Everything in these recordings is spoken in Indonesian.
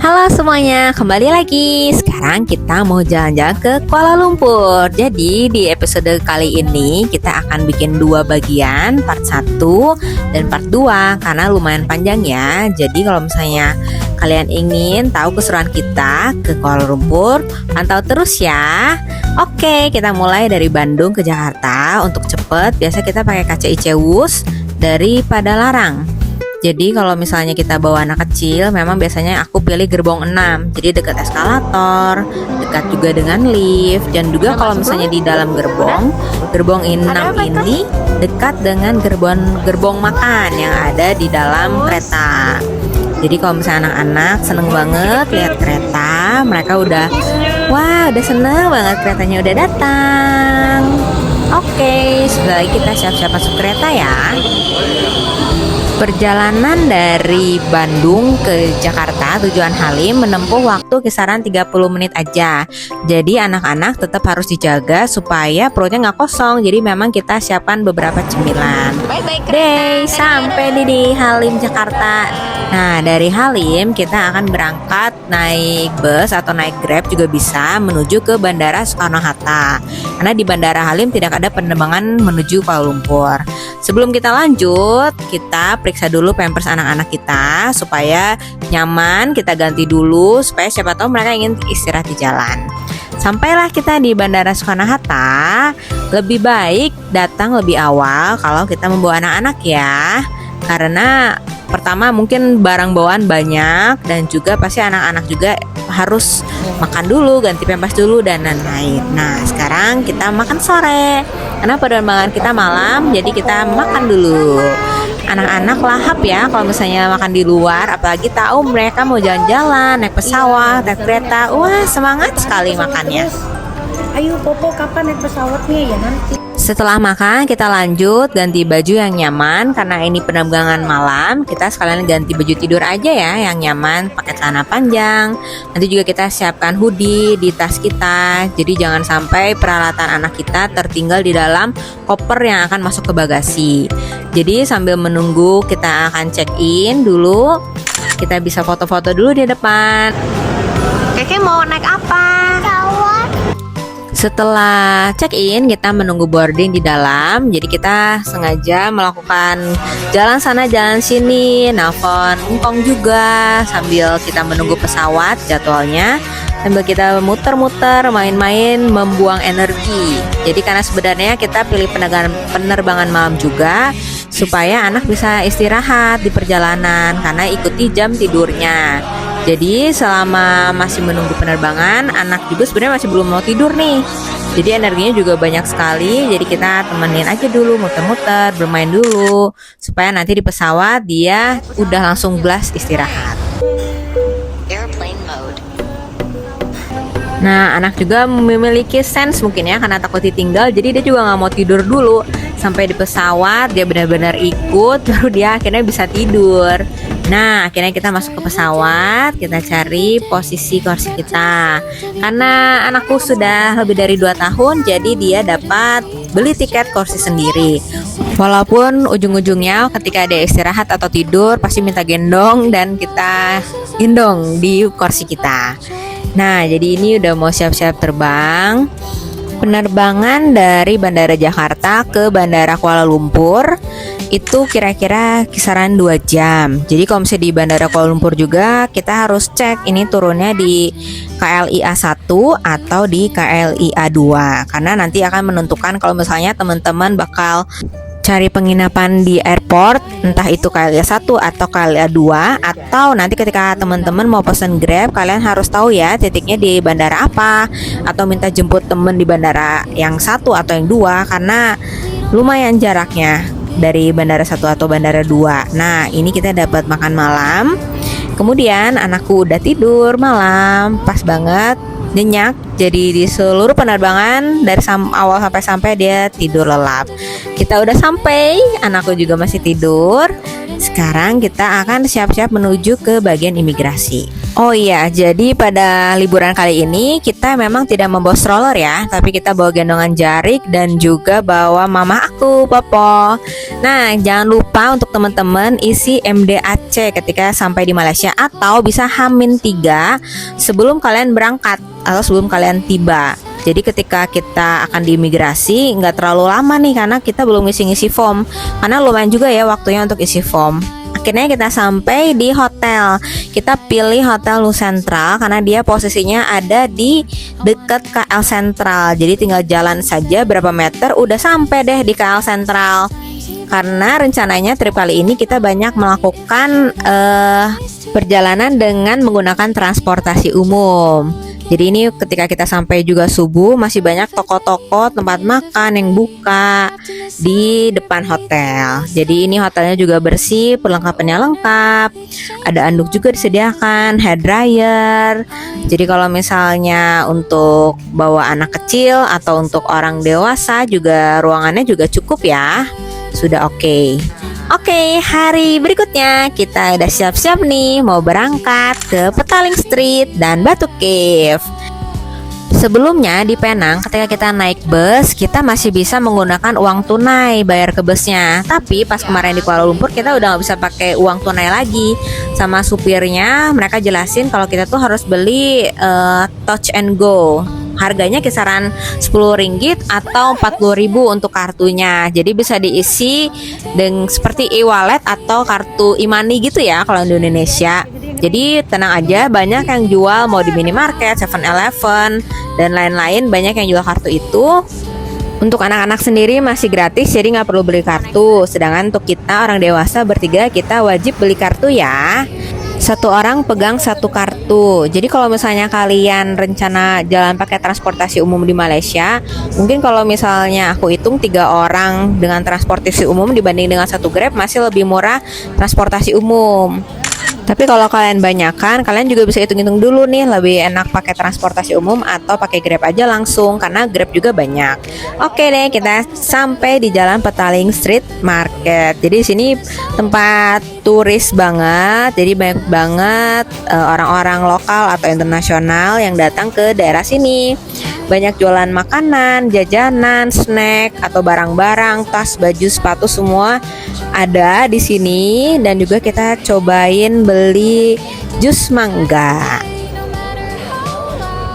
Halo semuanya, kembali lagi. Sekarang kita mau jalan-jalan ke Kuala Lumpur. Jadi di episode kali ini kita akan bikin dua bagian, part 1 dan part 2 karena lumayan panjang ya. Jadi kalau misalnya kalian ingin tahu keseruan kita ke Kuala Lumpur, pantau terus ya. Oke, kita mulai dari Bandung ke Jakarta. Untuk cepet, biasa kita pakai KCI Wus daripada Larang. Jadi kalau misalnya kita bawa anak kecil, memang biasanya aku pilih gerbong 6. Jadi dekat eskalator, dekat juga dengan lift. Dan juga kalau misalnya di dalam gerbong 6 ini dekat dengan gerbong makan yang ada di dalam kereta. Jadi kalau misalnya anak-anak seneng banget lihat kereta, mereka udah seneng banget keretanya udah datang. Oke, sebentar lagi kita siap-siap masuk kereta ya. Perjalanan dari Bandung ke Jakarta tujuan Halim menempuh waktu kisaran 30 menit aja. Jadi anak-anak tetap harus dijaga supaya perutnya nggak kosong. Jadi memang kita siapkan beberapa cemilan. Deh, sampai di Halim Jakarta. Nah, dari Halim kita akan berangkat naik bus atau naik Grab juga bisa menuju ke Bandara Soekarno-Hatta. Karena di Bandara Halim tidak ada penerbangan menuju Kuala Lumpur. Sebelum kita lanjut, kita periksa dulu pampers anak-anak kita supaya nyaman. Kita ganti dulu supaya siapa tahu mereka ingin istirahat di jalan. Sampailah kita di Bandara Soekarno-Hatta. Lebih baik datang lebih awal kalau kita membawa anak-anak ya. Karena pertama mungkin barang bawaan banyak dan juga pasti anak-anak juga harus makan dulu, ganti pampers dulu dan lain-lain. Nah, sekarang kita makan sore. Karena penerbangan kita malam, jadi kita makan dulu. Anak-anak lahap ya kalau misalnya makan di luar, apalagi tahu mereka mau jalan-jalan, naik pesawat, naik kereta. Wah, semangat sekali makannya. Ayo Popo, kapan naik pesawatnya ya nanti? Setelah makan kita lanjut ganti baju yang nyaman. Karena ini penerbangan malam, kita sekalian ganti baju tidur aja ya yang nyaman, pakai celana panjang. Nanti juga kita siapkan hoodie di tas kita. Jadi jangan sampai peralatan anak kita tertinggal di dalam koper yang akan masuk ke bagasi. Jadi sambil menunggu kita akan check in dulu. Kita bisa foto-foto dulu di depan. Keke mau naik apa? Setelah check-in, kita menunggu boarding di dalam. Jadi kita sengaja melakukan jalan sana jalan sini, nelfon engkong juga sambil kita menunggu pesawat jadwalnya. Sambil kita muter-muter, main-main, membuang energi. Jadi karena sebenarnya kita pilih penerbangan malam juga supaya anak bisa istirahat di perjalanan karena ikuti jam tidurnya. Jadi selama masih menunggu penerbangan, anak juga sebenarnya masih belum mau tidur nih. Jadi energinya juga banyak sekali. Jadi kita temenin aja dulu, muter-muter, bermain dulu, supaya nanti di pesawat dia udah langsung blast istirahat. Nah, anak juga memiliki sense mungkin ya, karena takut ditinggal. Jadi dia juga nggak mau tidur dulu sampai di pesawat. Dia benar-benar ikut, baru dia akhirnya bisa tidur. Nah, akhirnya kita masuk ke pesawat. Kita cari posisi kursi kita. Karena anakku sudah lebih dari 2 tahun, jadi dia dapat beli tiket kursi sendiri. Walaupun ujung-ujungnya ketika dia istirahat atau tidur pasti minta gendong dan kita gendong di kursi kita. Nah, jadi ini udah mau siap-siap terbang. Penerbangan dari Bandara Jakarta ke Bandara Kuala Lumpur itu kira-kira kisaran 2 jam. Jadi kalau misalnya di Bandara Kuala Lumpur juga kita harus cek ini turunnya di KLIA 1 atau di KLIA 2. Karena nanti akan menentukan kalau misalnya teman-teman bakal cari penginapan di airport, entah itu KLIA 1 atau KLIA 2, atau nanti ketika teman-teman mau pesen Grab, kalian harus tahu ya titiknya di bandara apa, atau minta jemput temen di bandara yang 1 atau yang 2, karena lumayan jaraknya dari bandara 1 atau bandara 2. Nah, ini kita dapat makan malam. Kemudian anakku udah tidur malam, pas banget, nyenyak. Jadi di seluruh penerbangan dari awal sampai dia tidur lelap. Kita udah sampai, anakku juga masih tidur. Sekarang kita akan siap-siap menuju ke bagian imigrasi. Oh iya, jadi pada liburan kali ini kita memang tidak membawa stroller ya, tapi kita bawa gendongan jarik dan juga bawa mama aku, Popo. Nah, jangan lupa untuk teman-teman isi MDAC ketika sampai di Malaysia atau bisa H-3 sebelum kalian berangkat atau sebelum kalian tiba. Jadi ketika kita akan diimigrasi nggak terlalu lama nih karena kita belum ngisi-ngisi form. Karena lumayan juga ya waktunya untuk isi form. Akhirnya kita sampai di hotel. Kita pilih Hotel Nusantara karena dia posisinya ada di dekat KL Sentral. Jadi tinggal jalan saja berapa meter udah sampai deh di KL Sentral. Karena rencananya trip kali ini kita banyak melakukan perjalanan dengan menggunakan transportasi umum. Jadi ini ketika kita sampai juga subuh masih banyak toko-toko tempat makan yang buka di depan hotel. Jadi ini hotelnya juga bersih, perlengkapannya lengkap. Ada anduk juga disediakan, hair dryer. Jadi kalau misalnya untuk bawa anak kecil atau untuk orang dewasa juga ruangannya juga cukup ya. Sudah oke. Oke, hari berikutnya kita udah siap-siap nih mau berangkat ke Petaling Street dan Batu Cave. Sebelumnya di Penang ketika kita naik bus kita masih bisa menggunakan uang tunai bayar ke busnya. Tapi pas kemarin di Kuala Lumpur kita udah gak bisa pakai uang tunai lagi. Sama supirnya mereka jelasin kalau kita tuh harus beli touch and go. Harganya kisaran Rp10 atau Rp40.000 untuk kartunya. Jadi bisa diisi dengan seperti e-wallet atau kartu e-money gitu ya kalau di Indonesia. Jadi tenang aja, banyak yang jual mau di minimarket, 7-Eleven dan lain-lain, banyak yang jual kartu itu. Untuk anak-anak sendiri masih gratis, jadi nggak perlu beli kartu. Sedangkan untuk kita orang dewasa bertiga kita wajib beli kartu ya. Satu orang pegang satu kartu. Jadi kalau misalnya kalian rencana jalan pakai transportasi umum di Malaysia, mungkin kalau misalnya aku hitung 3 orang dengan transportasi umum dibanding dengan satu Grab masih lebih murah transportasi umum. Tapi kalau kalian banyakan, kalian juga bisa hitung-hitung dulu nih lebih enak pakai transportasi umum atau pakai Grab aja langsung karena Grab juga banyak. Oke deh, kita sampai di Jalan Petaling Street Market. Jadi di sini tempat turis banget. Jadi banyak banget orang-orang lokal atau internasional yang datang ke daerah sini. Banyak jualan makanan, jajanan, snack atau barang-barang, tas, baju, sepatu semua ada di sini dan juga kita cobain beli jus mangga.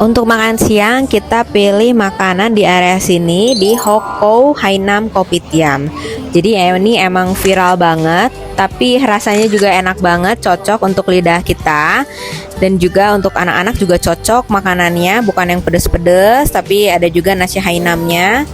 Untuk makan siang kita pilih makanan di area sini di Hoko Hainam Kopitiam. Jadi ini emang viral banget, tapi rasanya juga enak banget, cocok untuk lidah kita. Dan juga untuk anak-anak juga cocok makanannya, bukan yang pedes-pedes, tapi ada juga nasi Hainamnya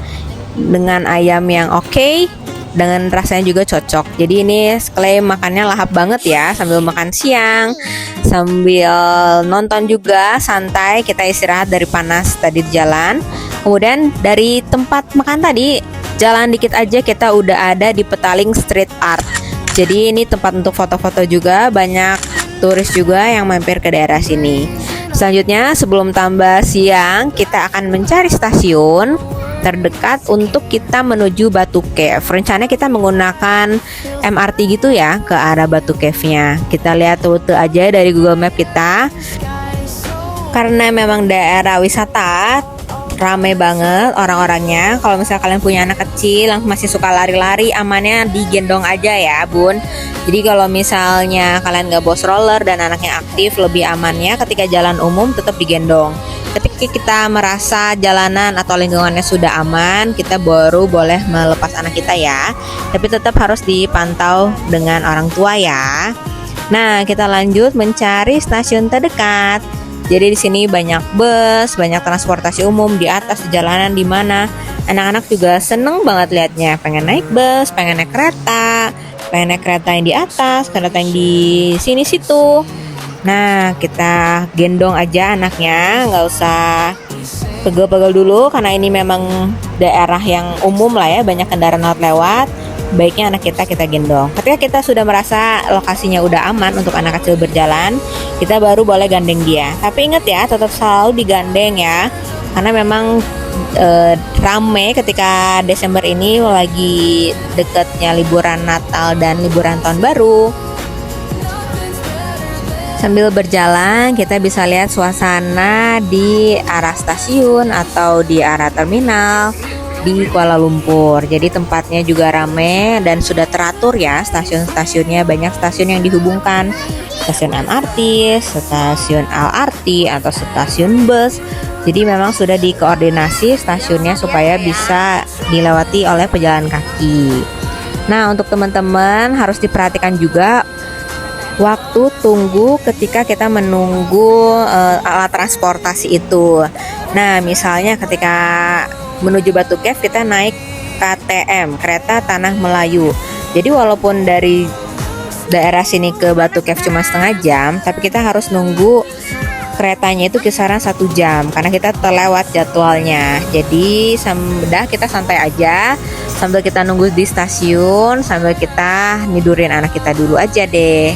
dengan ayam yang oke, dengan rasanya juga cocok. Jadi ini klaim makannya lahap banget ya, sambil makan siang, sambil nonton juga, santai, kita istirahat dari panas tadi di jalan. Kemudian dari tempat makan tadi, jalan dikit aja kita udah ada di Petaling Street Art. Jadi ini tempat untuk foto-foto juga, banyak turis juga yang mampir ke daerah sini. Selanjutnya sebelum tambah siang kita akan mencari stasiun terdekat untuk kita menuju Batu Cave. Rencananya kita menggunakan MRT gitu ya ke arah Batu Cave-nya. Kita lihat rute aja dari Google Map kita. Karena memang daerah wisata, ramai banget orang-orangnya. Kalau misalnya kalian punya anak kecil yang masih suka lari-lari, amannya digendong aja ya bun. Jadi kalau misalnya kalian gak bawa stroller dan anaknya aktif, lebih amannya ketika jalan umum tetap digendong. Ketika kita merasa jalanan atau lingkungannya sudah aman, kita baru boleh melepas anak kita ya. Tapi tetap harus dipantau dengan orang tua ya. Nah, kita lanjut mencari stasiun terdekat. Jadi di sini banyak bus, banyak transportasi umum di atas di jalanan di mana anak-anak juga seneng banget liatnya. Pengen naik bus, pengen naik kereta yang di atas, kereta yang di sini situ. Nah, kita gendong aja anaknya, nggak usah pegel-pegel dulu karena ini memang daerah yang umum lah ya, banyak kendaraan lewat. Baiknya anak kita gendong. Ketika kita sudah merasa lokasinya udah aman untuk anak kecil berjalan, kita baru boleh gandeng dia. Tapi ingat ya, tetap selalu digandeng ya, karena memang rame ketika Desember ini lagi dekatnya liburan Natal dan liburan Tahun Baru. Sambil berjalan kita bisa lihat suasana di arah stasiun atau di arah terminal di Kuala Lumpur. Jadi tempatnya juga rame dan sudah teratur ya stasiun-stasiunnya. Banyak stasiun yang dihubungkan, stasiun MRT, stasiun LRT atau stasiun bus. Jadi memang sudah dikoordinasi stasiunnya supaya bisa dilewati oleh pejalan kaki. Nah, untuk teman-teman harus diperhatikan juga waktu tunggu ketika kita menunggu alat transportasi itu. Nah, misalnya ketika menuju Batu Cave kita naik KTM, kereta Tanah Melayu. Jadi walaupun dari daerah sini ke Batu Cave cuma setengah jam, tapi kita harus nunggu keretanya itu kisaran 1 jam karena kita terlewat jadwalnya. Jadi kita santai aja sambil kita nunggu di stasiun, sambil kita nidurin anak kita dulu aja deh,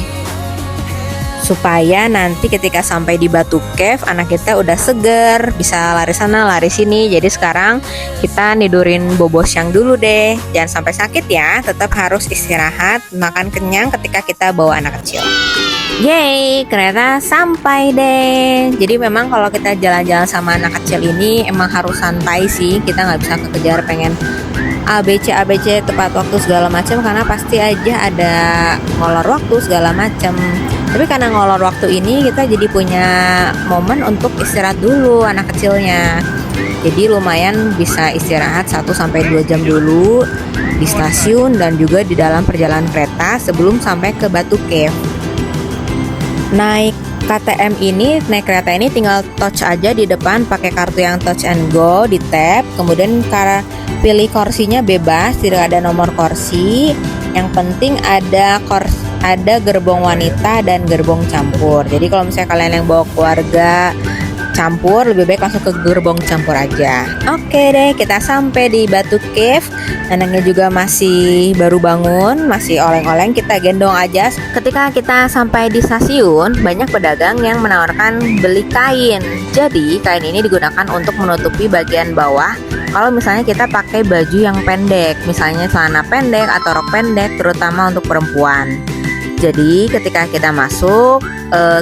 supaya nanti ketika sampai di Batu Cave anak kita udah seger, bisa lari sana lari sini. Jadi sekarang kita nidurin bobo siang dulu deh, jangan sampai sakit ya, tetap harus istirahat, makan kenyang ketika kita bawa anak kecil. Yeay, kereta sampai deh. Jadi memang kalau kita jalan-jalan sama anak kecil ini emang harus santai sih, kita nggak bisa kekejar pengen ABC tepat waktu segala macam, karena pasti aja ada ngolor waktu segala macam. Tapi karena ngolor waktu ini kita jadi punya momen untuk istirahat dulu anak kecilnya. Jadi lumayan bisa istirahat 1-2 jam dulu di stasiun dan juga di dalam perjalanan kereta sebelum sampai ke Batu Cave. Naik kereta ini tinggal touch aja di depan pakai kartu yang touch and go, di tap, kemudian pilih kursinya bebas, tidak ada nomor kursi. Yang penting ada gerbong wanita dan gerbong campur. Jadi kalau misalnya kalian yang bawa keluarga campur, lebih baik langsung ke gerbong campur aja. Oke deh, kita sampai di Batu Cave. Anaknya juga masih baru bangun, masih oleng-oleng, kita gendong aja. Ketika kita sampai di stasiun, banyak pedagang yang menawarkan beli kain. Jadi kain ini digunakan untuk menutupi bagian bawah kalau misalnya kita pakai baju yang pendek, misalnya celana pendek atau rok pendek, terutama untuk perempuan. Jadi ketika kita masuk,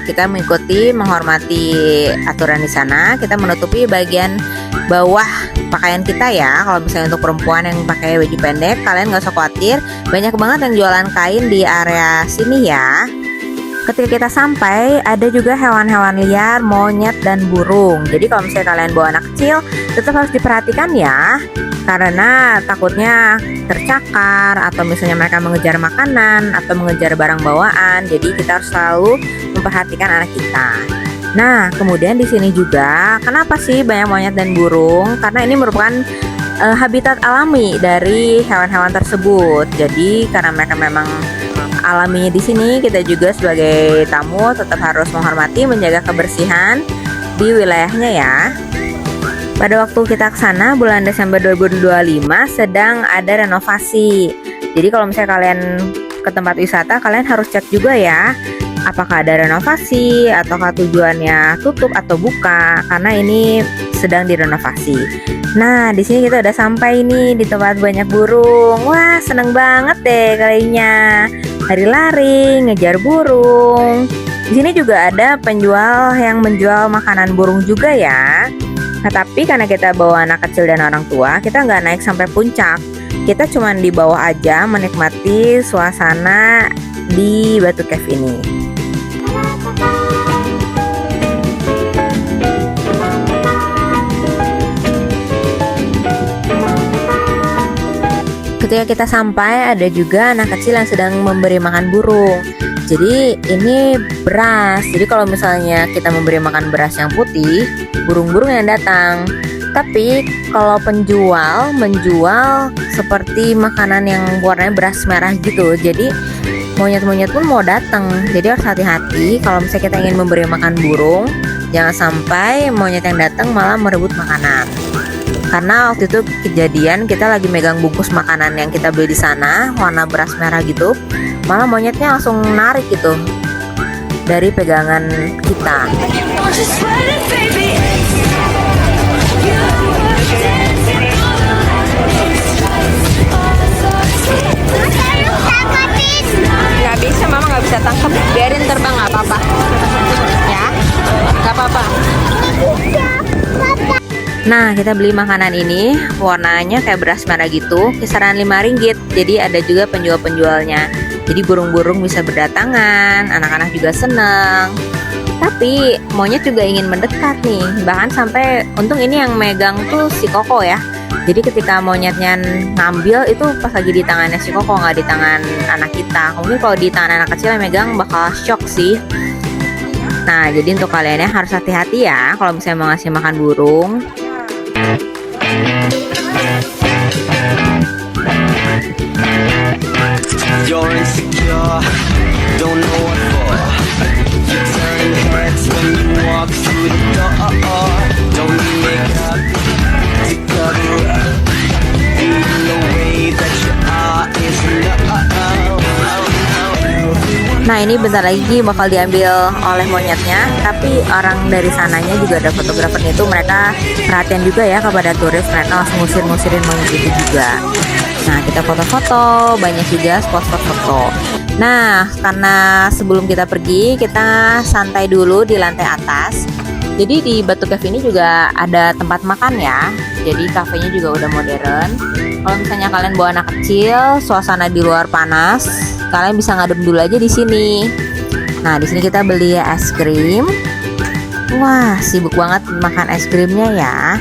kita menghormati aturan di sana. Kita menutupi bagian bawah pakaian kita ya. Kalau misalnya untuk perempuan yang pakai baju pendek, kalian nggak usah khawatir, banyak banget yang jualan kain di area sini ya. Ketika kita sampai, ada juga hewan-hewan liar, monyet dan burung. Jadi kalau misalnya kalian bawa anak kecil, tetap harus diperhatikan ya, karena takutnya tercakar atau misalnya mereka mengejar makanan atau mengejar barang bawaan. Jadi kita harus selalu memperhatikan anak kita. Nah, kemudian di sini juga, kenapa sih banyak monyet dan burung? Karena ini merupakan habitat alami dari hewan-hewan tersebut. Jadi karena mereka memang alaminya di sini, kita juga sebagai tamu tetap harus menghormati, menjaga kebersihan di wilayahnya ya. Pada waktu kita ke sana bulan Desember 2025 sedang ada renovasi. Jadi kalau misalnya kalian ke tempat wisata, kalian harus cek juga ya, apakah ada renovasi ataukah tujuannya tutup atau buka, karena ini sedang direnovasi. Nah, di sini kita udah sampai nih di tempat banyak burung. Wah, seneng banget deh kayaknya. Lari-lari, ngejar burung. Di sini juga ada penjual yang menjual makanan burung juga ya. Nah, tapi karena kita bawa anak kecil dan orang tua, kita nggak naik sampai puncak. Kita cuma di bawah aja menikmati suasana di Batu Cave ini. Ketika kita sampai, ada juga anak kecil yang sedang memberi makan burung. Jadi ini beras. Jadi kalau misalnya kita memberi makan beras yang putih, burung-burung yang datang. Tapi kalau penjual menjual seperti makanan yang warnanya beras merah gitu. Jadi monyet-monyet pun mau datang. Jadi harus hati-hati kalau misalnya kita ingin memberi makan burung, jangan sampai monyet yang datang malah merebut makanan. Karena waktu itu kejadian kita lagi megang bungkus makanan yang kita beli di sana, warna beras merah gitu, malah monyetnya langsung narik gitu dari pegangan kita. Nggak bisa, mama nggak bisa tangkap. Biarin terbang, nggak apa-apa. Ya, nggak apa-apa. Nah, kita beli makanan ini, warnanya kayak beras merah gitu, kisaran 5 ringgit. Jadi ada juga penjual-penjualnya. Jadi burung-burung bisa berdatangan, anak-anak juga seneng. Tapi monyet juga ingin mendekat nih. Bahkan sampai, untung ini yang megang tuh si Koko ya. Jadi ketika monyetnya ngambil itu pas lagi di tangannya si Koko, nggak di tangan anak kita. Mungkin kalau di tangan anak kecil yang megang bakal shock sih. Nah, jadi untuk kaliannya harus hati-hati ya kalau misalnya mau ngasih makan burung. You're insecure, don't know what for. You turn heads when you walk through the door. Don't need makeup to cover up. Even the way that you are is enough. Nah, ini bentar lagi bakal diambil oleh monyetnya. Tapi orang dari sananya juga ada fotografernya itu, mereka perhatian juga ya kepada turis. Mereka langsung ngusir-ngusirin monyet itu juga. Nah, kita foto-foto, banyak juga spot-spot foto. Nah, karena sebelum kita pergi, kita santai dulu di lantai atas. Jadi di Batu Cave ini juga ada tempat makan ya. Jadi kafenya juga udah modern. Kalau misalnya kalian bawa anak kecil, suasana di luar panas, kalian bisa ngadem dulu aja di sini. Nah, di sini kita beli es krim. Wah, sibuk banget makan es krimnya ya.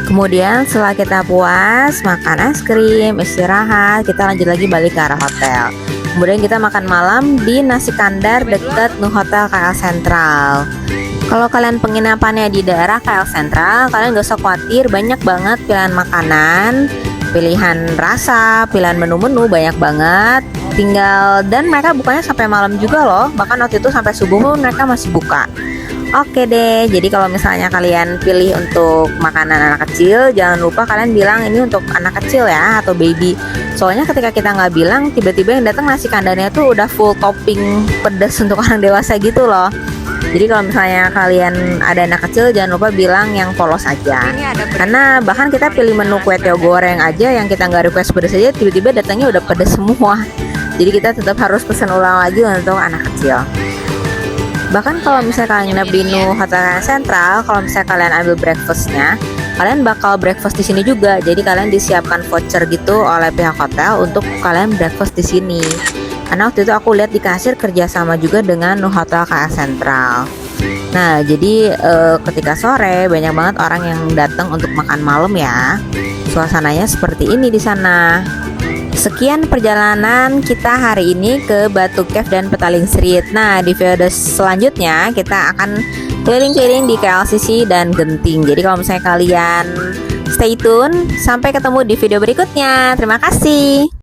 Kemudian setelah kita puas makan es krim, istirahat, kita lanjut lagi balik ke arah hotel. Kemudian kita makan malam di Nasi Kandar dekat Nu Hotel KL Sentral. Kalau kalian penginapannya di daerah KL Sentral, kalian gak usah khawatir, banyak banget pilihan makanan, pilihan rasa, pilihan menu-menu banyak banget. Dan mereka bukanya sampai malam juga loh. Bahkan waktu itu sampai subuh pun mereka masih buka. Oke deh, jadi kalau misalnya kalian pilih untuk makanan anak kecil, jangan lupa kalian bilang ini untuk anak kecil ya, atau baby. Soalnya ketika kita nggak bilang, tiba-tiba yang datang nasi kandannya tuh udah full topping pedas untuk orang dewasa gitu loh. Jadi kalau misalnya kalian ada anak kecil, jangan lupa bilang yang polos aja. Karena bahkan kita pilih menu kue teo goreng aja, yang kita nggak request pedas aja, tiba-tiba datangnya udah pedas semua. Jadi kita tetap harus pesan ulang lagi untuk anak kecil. Bahkan kalau misalnya kalian nginep di Nu Hotel Sentral, kalau misalnya kalian ambil breakfastnya, kalian bakal breakfast di sini juga. Jadi kalian disiapkan voucher gitu oleh pihak hotel untuk kalian breakfast di sini. Karena waktu itu aku lihat di kasir kerjasama juga dengan Nu Hotel KL Sentral. Nah, jadi ketika sore banyak banget orang yang datang untuk makan malam ya. Suasananya seperti ini di sana. Sekian perjalanan kita hari ini ke Batu Cave dan Petaling Street. Nah, di video selanjutnya kita akan keliling-keliling di KLCC dan Genting. Jadi kalau misalnya kalian stay tune, sampai ketemu di video berikutnya. Terima kasih.